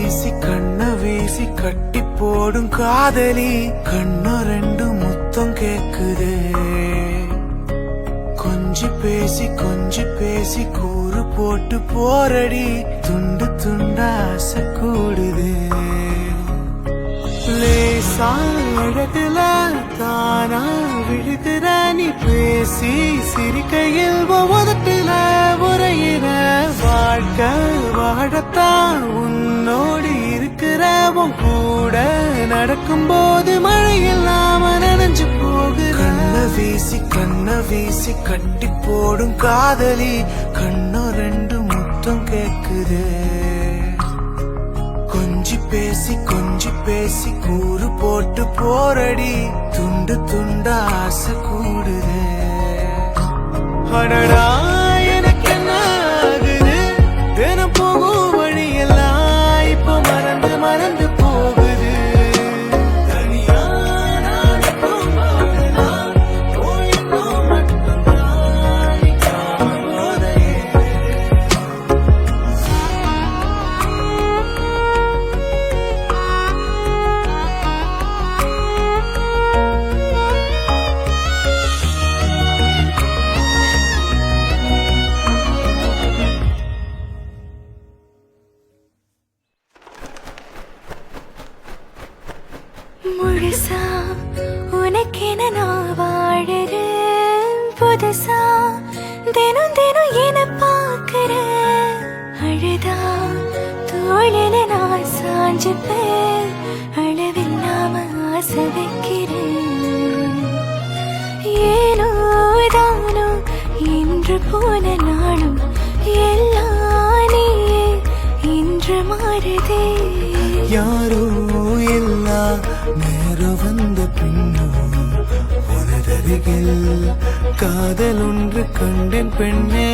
வீசி கண்ண வீசி கட்டி போடும் காதலி கண்ண ரெண்டு முத்தம் கேக்குதே கொஞ்சி பேசி கூறு போட்டு போரடி துண்டு துண்டா ஆசை கூடுது லேசாழகுல தானா விழுகிற நீ பேசி சிரிக்கையில் உதட்டுல உரையிற வாழ்க்கை வாழத்தான் உன்னோடு இருக்கிற உன் கூட நடக்கும் போது மழை இல்லாம நனைஞ்சு போகுற கண்ண வீசி கட்டி போடும் காதலி கண்ணோ ரெண்டு முத்தம் கேக்குதே கொஞ்சி பேசி கூறு போட்டு போரடி துண்டு துண்டா ஆசை கூடுதே அடடா எனக்கு என்ன ஆகுது தினம் போகும் வழியெல்லாம் இப்போ மறந்து போகுது தனியா நான் இப்போ வாழலாம். போயின்னும் மட்டும்தான் நீ காணோதையே. முழுசா உனக்கென நான் வாழறேன் புதுசா தினம் தினம் என பார்க்கிறேன் அழுதா தோழில நான் சாஞ்சுப்பேன் அளவில்லாம ஆசை வைக்கிறேன் ஏனோ தானோ இன்று போன நாளும் எல்லாம் நீயே இன்று மாறுதே யாரோ எல்லா நேரம் வந்த பின்னும் உனதருகில் காதல் ஒன்று கண்டேன் பெண்ணே